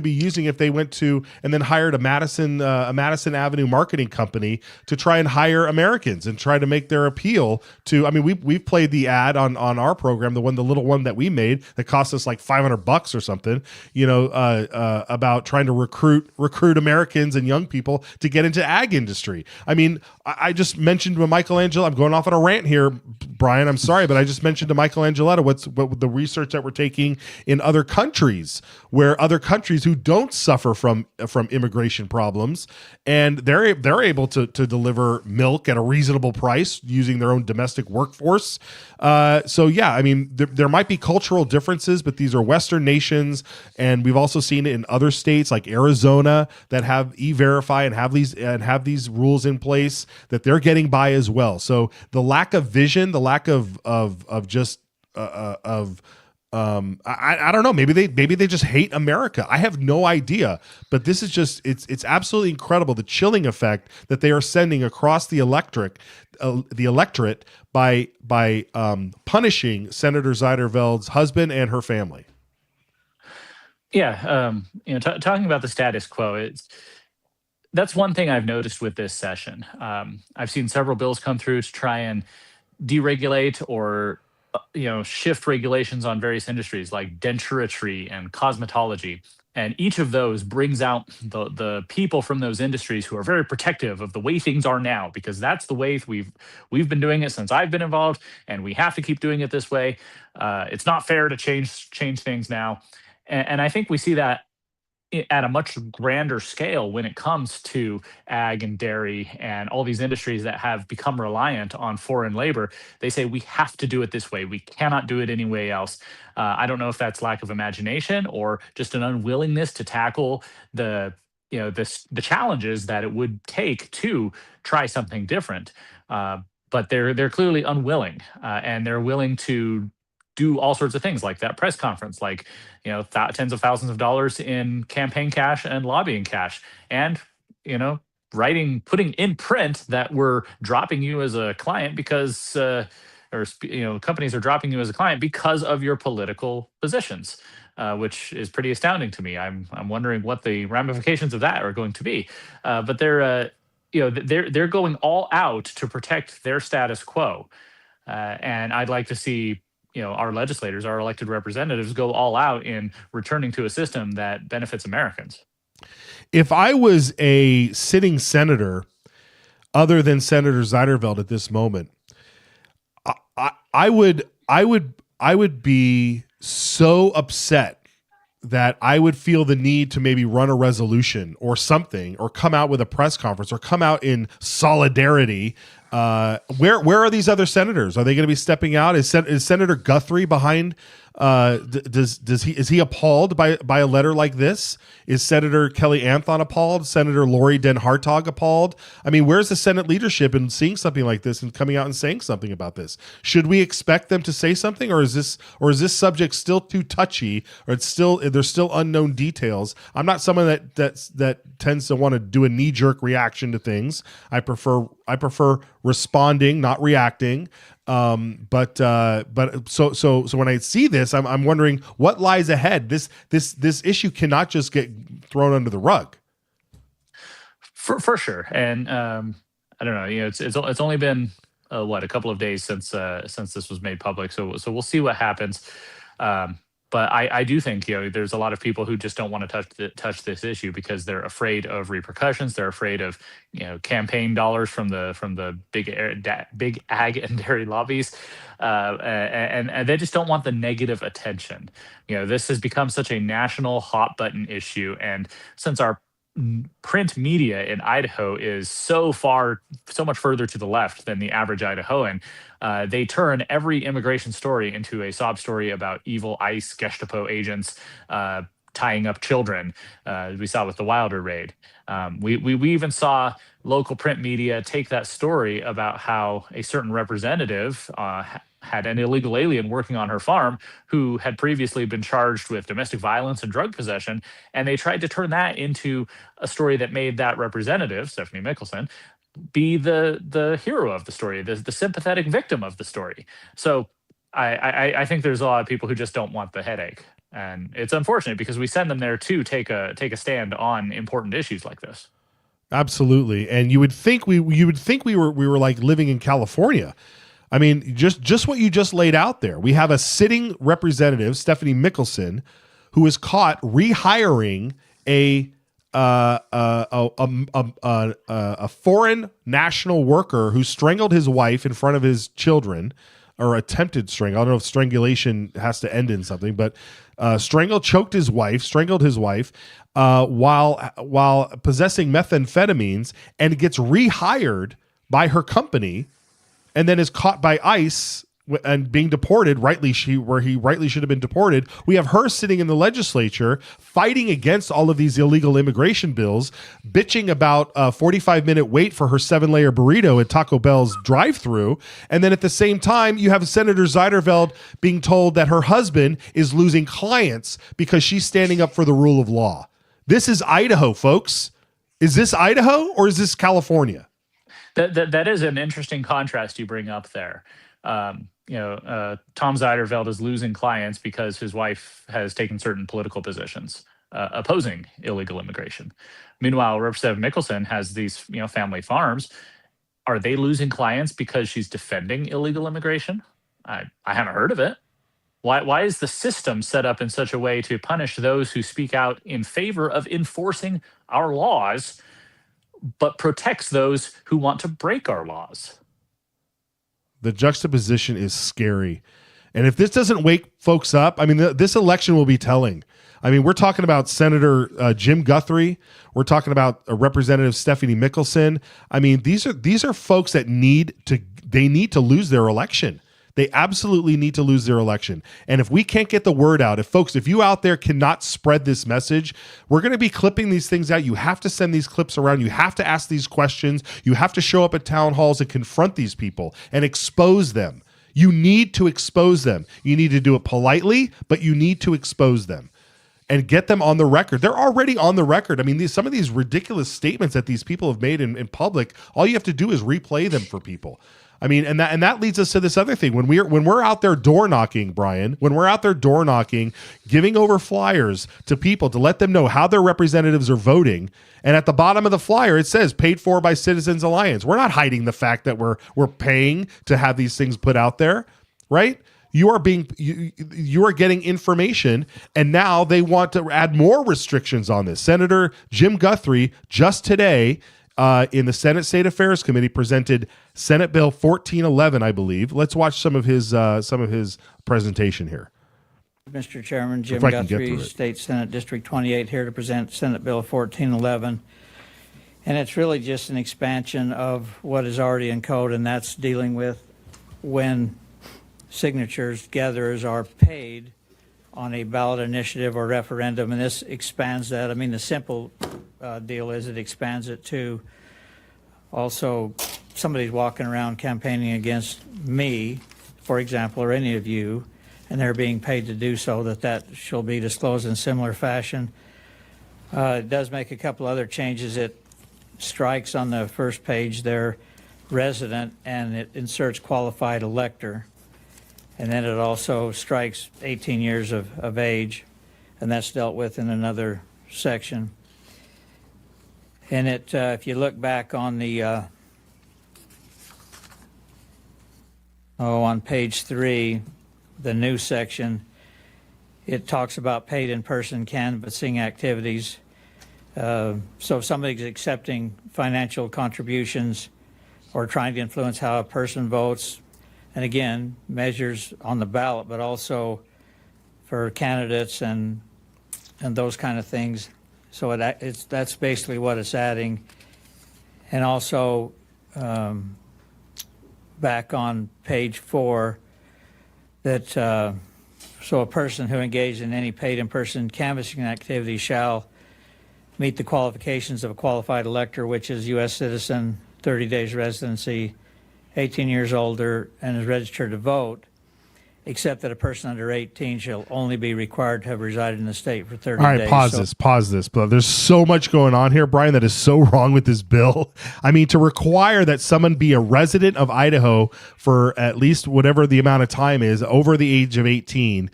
using if they went to and then hired a Madison Avenue marketing company to try and hire Americans and try to make their appeal to. I mean, we've played the ad on our program, the little one that we made that cost us like $500 or something. About trying to recruit Americans and young people to get into ag industry. I mean, I just mentioned when Michelangelo, I'm going off on a rant here, Brian, I'm sorry, but I just mentioned to Michael Angeletta what the research that we're taking in other countries, where other countries who don't suffer from immigration problems, and they're able to deliver milk at a reasonable price using their own domestic workforce. So yeah, I mean, there might be cultural differences, but these are Western nations, and we've also seen it in other states like Arizona that have E-Verify and have these rules in place that they're getting by as well. So the lack of vision, the lack of I don't know. Maybe they just hate America. I have no idea. But this is just it's absolutely incredible, the chilling effect that they are sending across the electorate by punishing Senator Zeiderveld's husband and her family. Yeah, talking about the status quo, that's one thing I've noticed with this session. I've seen several bills come through to try and deregulate or shift regulations on various industries like denturitry and cosmetology, and each of those brings out the people from those industries who are very protective of the way things are now, because that's the way we've been doing it since I've been involved, and we have to keep doing it this way. It's not fair to change things now, and I think we see that at a much grander scale when it comes to ag and dairy and all these industries that have become reliant on foreign labor. They say we have to do it this way. We cannot do it any way else. I don't know if that's lack of imagination or just an unwillingness to tackle the challenges that it would take to try something different. But they're clearly unwilling, and they're willing to do all sorts of things like that press conference, like tens of thousands of dollars in campaign cash and lobbying cash, and putting in print that we're dropping you as a client because companies are dropping you as a client because of your political positions, which is pretty astounding to me. I'm wondering what the ramifications of that are going to be, but they're going all out to protect their status quo, and I'd like to see our legislators, our elected representatives, go all out in returning to a system that benefits Americans. If I was a sitting senator, other than Senator Zeiderveld at this moment, I would be so upset that I would feel the need to maybe run a resolution or something, or come out with a press conference, or come out in solidarity. Where are these other senators? Are they going to be stepping out? Is Senator Guthrie behind? Is he appalled by a letter like this? Is Senator Kelly Anthon appalled? Senator Lori Den Hartog appalled? I mean, where's the Senate leadership in seeing something like this and coming out and saying something about this? Should we expect them to say something, or is this subject still too touchy, or there's still unknown details? I'm not someone that tends to want to do a knee-jerk reaction to things. I prefer responding, not reacting. But so when I see this, I'm wondering what lies ahead. This issue cannot just get thrown under the rug. For sure. And I don't know. It's only been a couple of days since this was made public. So we'll see what happens. But I do think there's a lot of people who just don't want to touch this issue because they're afraid of repercussions. They're afraid of campaign dollars from the big ag and dairy lobbies, and they just don't want the negative attention. This has become such a national hot button issue, and since our print media in Idaho is so much further to the left than the average Idahoan, they turn every immigration story into a sob story about evil ICE Gestapo agents tying up children. We saw with the Wilder raid. We even saw local print media take that story about how a certain representative had an illegal alien working on her farm who had previously been charged with domestic violence and drug possession, and they tried to turn that into a story that made that representative, Stephanie Mickelson, be the hero of the story, the sympathetic victim of the story. So I think there's a lot of people who just don't want the headache, and it's unfortunate because we send them there to take a stand on important issues like this. Absolutely, and you would think we were like living in California. I mean, just what you just laid out there. We have a sitting representative, Stephanie Mickelson, who is caught rehiring a foreign national worker who strangled his wife in front of his children, or attempted strangle. I don't know if strangulation has to end in something, but choked his wife while possessing methamphetamines, and gets rehired by her company, and then is caught by ICE and being deported where he rightly should have been deported. We have her sitting in the legislature fighting against all of these illegal immigration bills, bitching about a 45-minute wait for her 7-layer burrito at Taco Bell's drive-thru. And then at the same time, you have Senator Zeiderveld being told that her husband is losing clients because she's standing up for the rule of law. This is Idaho, folks. Is this Idaho or is this California? That is an interesting contrast you bring up there. Tom Zeiderveld is losing clients because his wife has taken certain political positions opposing illegal immigration. Meanwhile, Representative Mickelson has these, family farms. Are they losing clients because she's defending illegal immigration? I haven't heard of it. Why is the system set up in such a way to punish those who speak out in favor of enforcing our laws, but protects those who want to break our laws? The juxtaposition is scary. And if this doesn't wake folks up, this election will be telling. We're talking about Senator Jim Guthrie. We're talking about Representative Stephanie Mickelson. These are folks that need to lose their election. They absolutely need to lose their election. And if we can't get the word out, if you out there cannot spread this message, we're going to be clipping these things out. You have to send these clips around. You have to ask these questions. You have to show up at town halls and confront these people and expose them. You need to expose them. You need to do it politely, but you need to expose them and get them on the record. They're already on the record. Some of these ridiculous statements that these people have made in public, all you have to do is replay them for people. And that leads us to this other thing. When we're out there door knocking, Brian, giving over flyers to people to let them know how their representatives are voting, and at the bottom of the flyer it says paid for by Citizens Alliance. We're not hiding the fact that we're paying to have these things put out there, right? You are getting information, and now they want to add more restrictions on this. Senator Jim Guthrie just today in the Senate State Affairs Committee presented Senate Bill 1411, I believe. Let's watch some of his presentation here. Mr. Chairman, Jim Guthrie, State Senate District 28, here to present Senate Bill 1411. And it's really just an expansion of what is already in code, and that's dealing with when signatures gatherers are paid on a ballot initiative or referendum, and this expands that. The simple deal is it expands it to also somebody's walking around campaigning against me, for example, or any of you, and they're being paid to do so, that shall be disclosed in similar fashion. It does make a couple other changes. It strikes on the first page there resident, and it inserts qualified elector. And then it also strikes 18 years of age, and that's dealt with in another section. And if you look back on the on page 3, the new section, it talks about paid in-person canvassing activities. So if somebody's accepting financial contributions or trying to influence how a person votes, and again, measures on the ballot, but also for candidates and those kind of things. So that's basically what it's adding. And also back on page 4, that so a person who engaged in any paid in-person canvassing activity shall meet the qualifications of a qualified elector, which is U.S. citizen, 30 days residency, 18 years older, and is registered to vote, except that a person under 18 shall only be required to have resided in the state for 30 days. All right, pause this. But there's so much going on here, Brian, that is so wrong with this bill. To require that someone be a resident of Idaho for at least whatever the amount of time is over the age of 18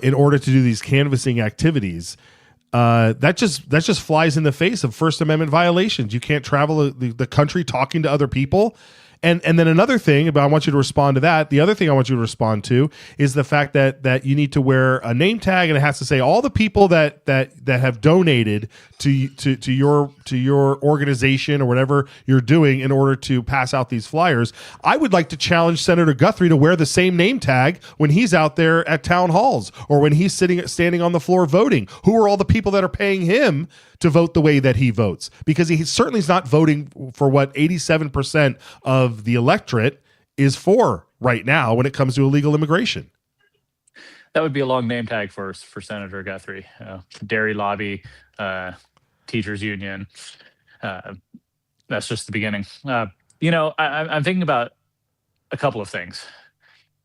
in order to do these canvassing activities, that just flies in the face of First Amendment violations. You can't travel the country talking to other people. And then another thing, but I want you to respond to that. The other thing I want you to respond to is the fact that you need to wear a name tag, and it has to say all the people that have donated to your organization or whatever you're doing in order to pass out these flyers. I would like to challenge Senator Guthrie to wear the same name tag when he's out there at town halls or when he's standing on the floor voting. Who are all the people that are paying him to vote the way that he votes? Because he certainly is not voting for what 87% of the electorate is for right now when it comes to illegal immigration. That would be a long name tag for Senator Guthrie. Dairy lobby, teachers union. That's just the beginning. I'm thinking about a couple of things.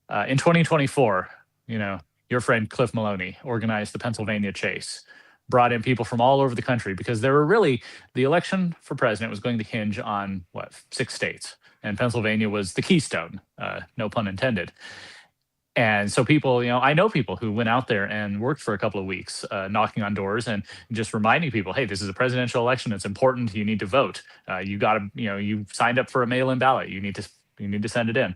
In 2024, your friend Cliff Maloney organized the Pennsylvania Chase, brought in people from all over the country because the election for president was going to hinge on 6 states, and Pennsylvania was the keystone, no pun intended. And so people, I know people who went out there and worked for a couple of weeks, knocking on doors and just reminding people, hey, this is a presidential election. It's important. You need to vote. You signed up for a mail-in ballot. You need to send it in.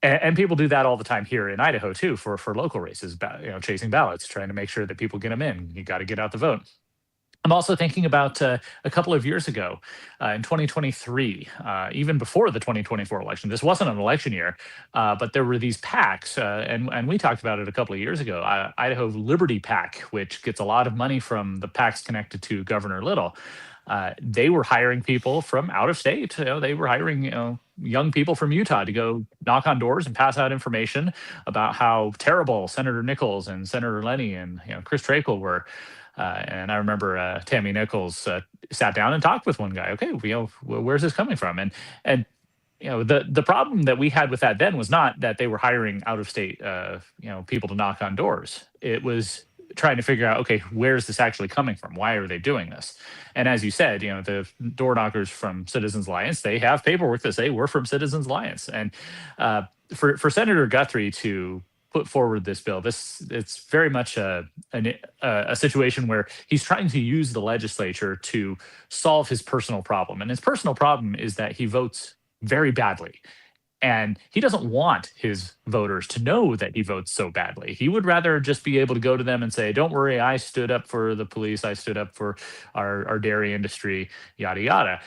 And people do that all the time here in Idaho too, for local races, chasing ballots, trying to make sure that people get them in. You got to get out the vote. I'm also thinking about a couple of years ago, in 2023, even before the 2024 election. This wasn't an election year, but there were these PACs, and we talked about it a couple of years ago. Idaho Liberty PAC, which gets a lot of money from the PACs connected to Governor Little. They were hiring people from out of state. They were hiring young people from Utah to go knock on doors and pass out information about how terrible Senator Nichols and Senator Lenny and Chris Trakel were. And I remember Tammy Nichols sat down and talked with one guy. Okay, where's this coming from? And the problem that we had with that then was not that they were hiring out of state people to knock on doors. It was trying to figure out, okay, where's this actually coming from? Why are they doing this? And as you said, the door knockers from Citizens Alliance, they have paperwork that say we're from Citizens Alliance. And for Senator Guthrie to put forward this bill, it's very much a situation where he's trying to use the legislature to solve his personal problem. And his personal problem is that he votes very badly. And he doesn't want his voters to know that he votes so badly. He would rather just be able to go to them and say, don't worry, I stood up for the police. I stood up for our dairy industry, yada, yada.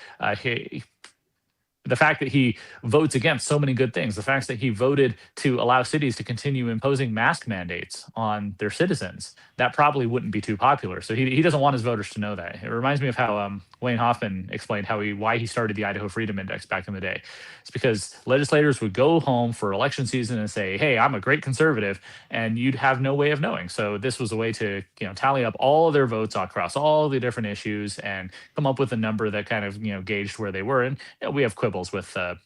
The fact that he votes against so many good things, the fact that he voted to allow cities to continue imposing mask mandates on their citizens, that probably wouldn't be too popular. So he doesn't want his voters to know that. It reminds me of how Wayne Hoffman explained why he started the Idaho Freedom Index back in the day. It's because legislators would go home for election season and say, hey, I'm a great conservative, and you'd have no way of knowing. So this was a way to tally up all of their votes across all the different issues and come up with a number that kind of gauged where they were. And we have quibbles with the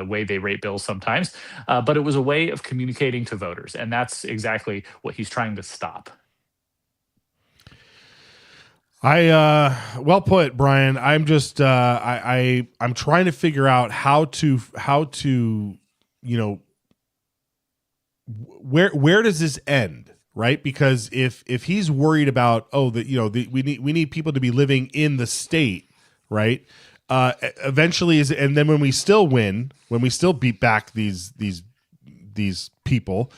way they rate bills sometimes, but it was a way of communicating to voters, and that's exactly what he's trying to stop. Well put, Brian. I'm just I'm trying to figure out how to where does this end, right? Because if he's worried about we need people to be living in the state, right? Eventually and then when we still win, when we still beat back these people,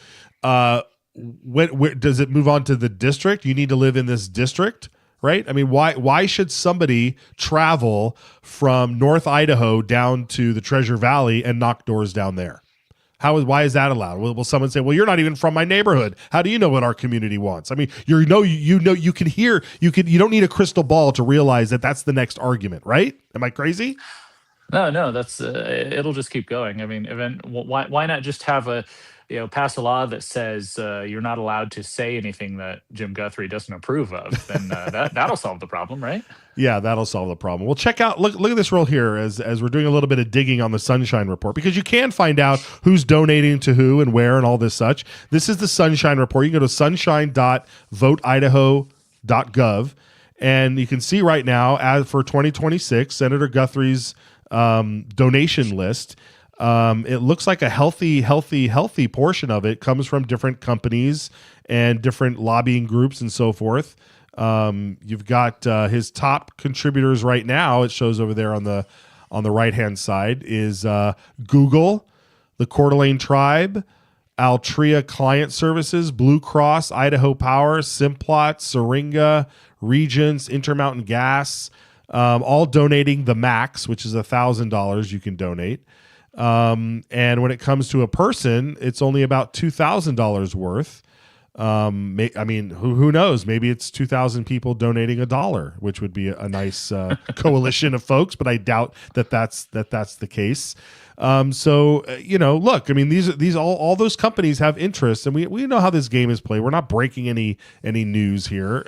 where does it move on to the district? You need to live in this district, right? I mean, why should somebody travel from North Idaho down to the Treasure Valley and knock doors down there? Why is that allowed? Will someone say, well, you're not even from my neighborhood. How do you know what our community wants? I mean, you can hear, you don't need a crystal ball to realize that that's the next argument, right? Am I crazy? No, that's it'll just keep going. I mean, why not just have pass a law that says you're not allowed to say anything that Jim Guthrie doesn't approve of? Then that'll solve the problem, right? Yeah, that'll solve the problem. Well, check out, look at this roll here as we're doing a little bit of digging on the Sunshine Report, because you can find out who's donating to who and where and all this such. This is the Sunshine Report. You can go to sunshine.voteidaho.gov, and you can see right now, as for 2026, Senator Guthrie's donation list. It looks like a healthy portion of it comes from different companies and different lobbying groups and so forth. You've got his top contributors right now. It shows over there on the right hand side is Google, the Coeur d'Alene Tribe, Altria Client Services, Blue Cross, Idaho Power, Simplot, Syringa, Regents, Intermountain Gas, all donating the max, which is $1,000 you can donate. And when it comes to a person, it's only about $2,000 worth. I mean, who knows? Maybe it's 2,000 people donating $1, which would be a nice coalition of folks. But I doubt that's the case. Look, I mean, these all those companies have interests, and we know how this game is played. We're not breaking any news here.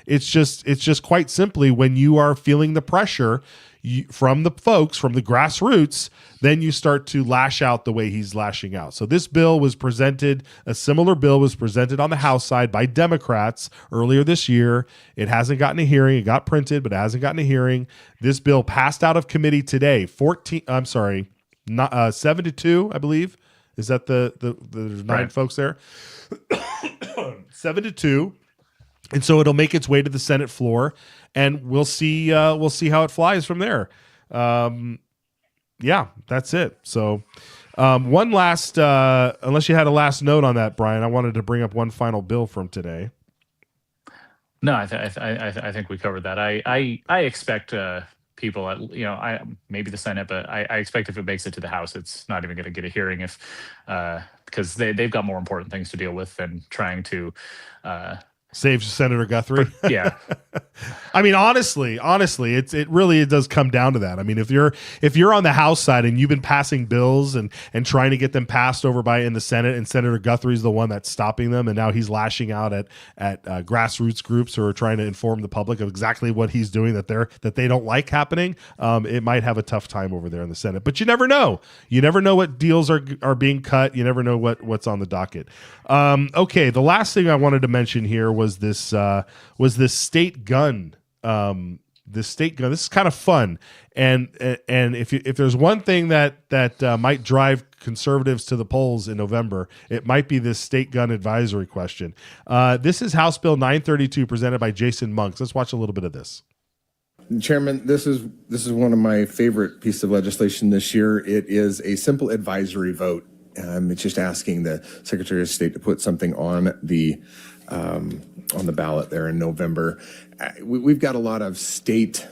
It's just quite simply, when you are feeling the pressure from the folks, from the grassroots, then you start to lash out the way he's lashing out. So this bill was presented, a similar bill was presented on the House side by Democrats earlier this year. It hasn't gotten a hearing. It got printed, but it hasn't gotten a hearing. This bill passed out of committee today. 7-2, I believe. Is that there's 9 Right. folks there? 7-2. And so it'll make its way to the Senate floor, and we'll see how it flies from there. Yeah, that's it. So one last, unless you had a last note on that, Brian, I wanted to bring up one final bill from today. No, I think we covered that. I expect people at maybe the Senate, but I expect if it makes it to the House, it's not even going to get a hearing because they've got more important things to deal with than trying to Save Senator Guthrie. Yeah. I mean, honestly, it really does come down to that. I mean, if you're on the House side and you've been passing bills and trying to get them passed over in the Senate, and Senator Guthrie's the one that's stopping them, and now he's lashing out at grassroots groups who are trying to inform the public of exactly what he's doing that they don't like happening, it might have a tough time over there in the Senate. But you never know. You never know what deals are being cut. You never know what's on the docket. Okay, the last thing I wanted to mention here was this state gun. This state gun. This is kind of fun, and if there's one thing that might drive conservatives to the polls in November, it might be this state gun advisory question. This is House Bill 932, presented by Jason Monks. Let's watch a little bit of this. Chairman, this is one of my favorite pieces of legislation this year. It is a simple advisory vote. It's just asking the Secretary of State to put something on the ballot there in November. We've got a lot of state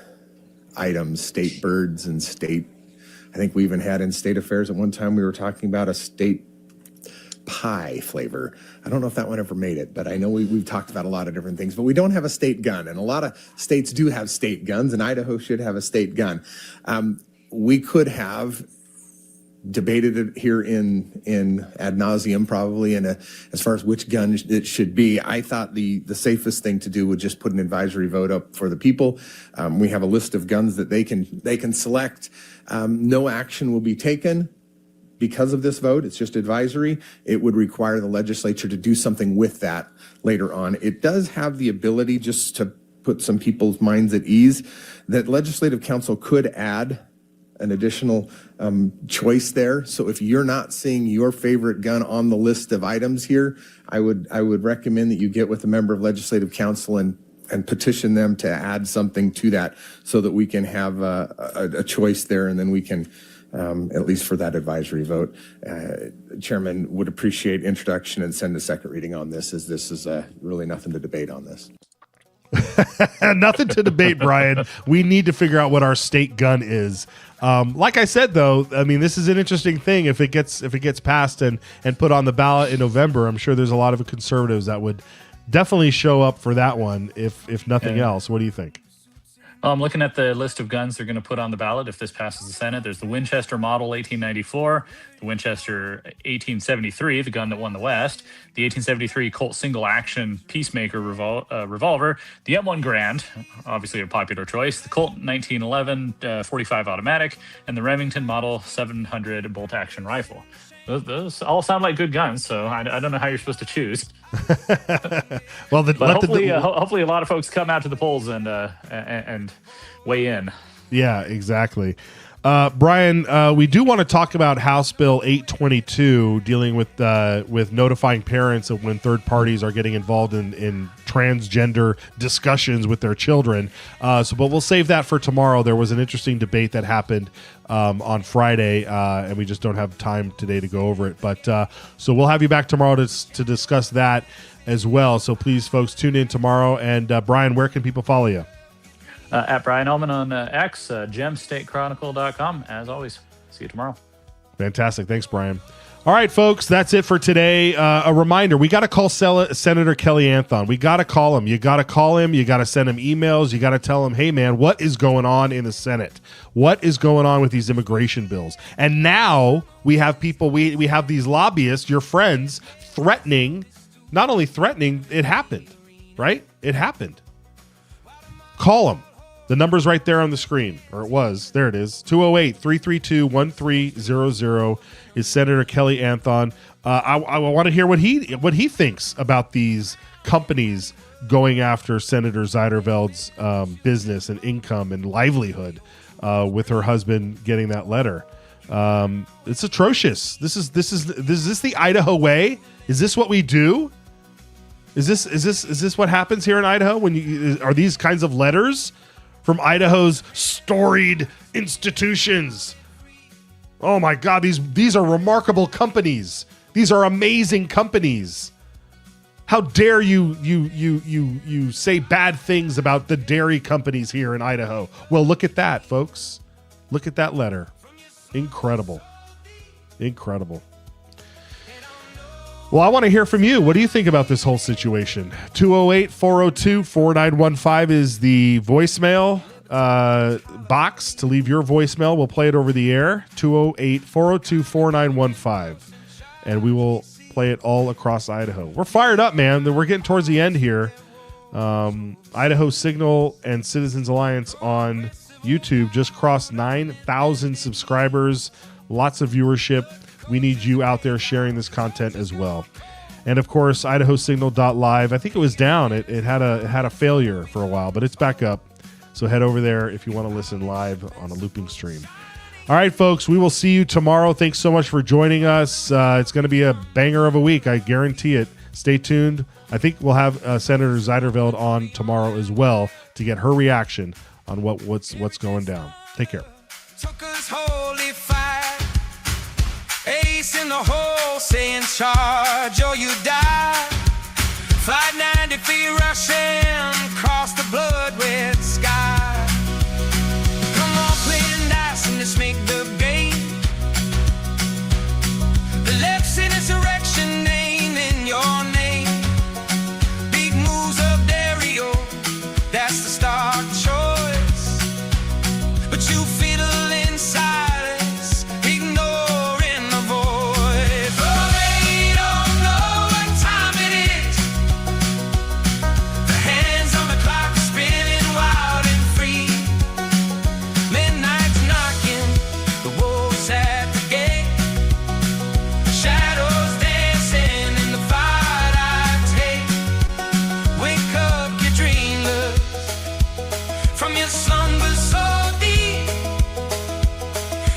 items, state birds, and state. I think we even had in state affairs at one time, we were talking about a state pie flavor. I don't know if that one ever made it, but I know we've talked about a lot of different things, but we don't have a state gun, and a lot of states do have state guns, and Idaho should have a state gun. We could have debated it here in ad nauseum, probably, and as far as which gun it should be. I thought the safest thing to do would just put an advisory vote up for the people. We have a list of guns that they can select. No action will be taken because of this vote. It's just advisory. It would require the legislature to do something with that later on. It does have the ability, just to put some people's minds at ease, that legislative council could add an additional choice there. So if you're not seeing your favorite gun on the list of items here, I would recommend that you get with a member of legislative council and petition them to add something to that, so that we can have a choice there, and then we can, at least for that advisory vote. Chairman, would appreciate introduction and send a second reading on this, as this is really nothing to debate on this. Nothing to debate, Brian. We need to figure out what our state gun is. Like I said, though, I mean, this is an interesting thing. If it gets passed and put on the ballot in November, I'm sure there's a lot of conservatives that would definitely show up for that one, if nothing else. What do you think? Well, I'm looking at the list of guns they're going to put on the ballot if this passes the Senate. There's the Winchester Model 1894, the Winchester 1873, the gun that won the West, the 1873 Colt Single Action Peacemaker revolver, the M1 Garand, obviously a popular choice, the Colt 1911 45 automatic, and the Remington Model 700 bolt action rifle. Those all sound like good guns, so I don't know how you're supposed to choose. Well, hopefully a lot of folks come out to the polls and weigh in. Yeah, exactly. Brian, we do want to talk about House Bill 822, dealing with notifying parents of when third parties are getting involved in transgender discussions with their children. But we'll save that for tomorrow. There was an interesting debate that happened on Friday, and we just don't have time today to go over it. But so we'll have you back tomorrow to discuss that as well. So please, folks, tune in tomorrow. And Brian, where can people follow you? At Brian Ullman on X, gemstatechronicle.com. As always, see you tomorrow. Fantastic. Thanks, Brian. All right, folks, that's it for today. A reminder, we got to call Senator Kelly Anthon. We got to call him. You got to call him. You got to send him emails. You got to tell him, hey, man, what is going on in the Senate? What is going on with these immigration bills? And now we have people, we have these lobbyists, your friends, threatening, not only threatening, it happened, right? It happened. Call them. The number's right there on the screen, or it was. There it is. 208-332-1300 is Senator Kelly Anthon. I want to hear what he thinks about these companies going after Senator Zeiderveld's business and income and livelihood with her husband getting that letter. It's atrocious. Is this the Idaho way? Is this what we do? Is this what happens here in Idaho? Are these kinds of letters from Idaho's storied institutions? Oh my God, these are remarkable companies. These are amazing companies. How dare you say bad things about the dairy companies here in Idaho? Well, look at that, folks. Look at that letter. Incredible. Incredible. Well, I want to hear from you. What do you think about this whole situation? 208-402-4915 is the voicemail box to leave your voicemail. We'll play it over the air. 208-402-4915. And we will play it all across Idaho. We're fired up, man. We're getting towards the end here. Idaho Signal and Citizens Alliance on YouTube just crossed 9,000 subscribers. Lots of viewership. We need you out there sharing this content as well. And of course, idahosignal.live. I think it was down. It had a failure for a while, but it's back up. So head over there if you want to listen live on a looping stream. All right, folks, we will see you tomorrow. Thanks so much for joining us. It's going to be a banger of a week. I guarantee it. Stay tuned. I think we'll have Senator Zeiderveld on tomorrow as well to get her reaction on what's going down. Take care. Ace in the hole, stay in charge or you die. Flight 90 feet rushing across the blood-red sky. Come on, playing dice and let's make the game. The left's in insurrection, naming your name. Big moves of Dario, that's the star choice. But you fiddle in silence, ignoring the voice. Oh, they don't know what time it is. The hands on the clock spinning wild and free. Midnight's knocking, the wolves at the gate. Shadows dancing in the fight I take. Wake up, you dreamless, from your slumbers so deep.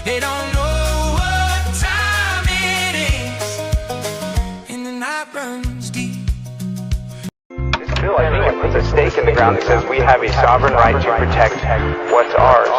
They don't know what time it is, and the night runs deep. This bill, I think, it puts a stake in the ground that says we have a sovereign right to protect what's ours.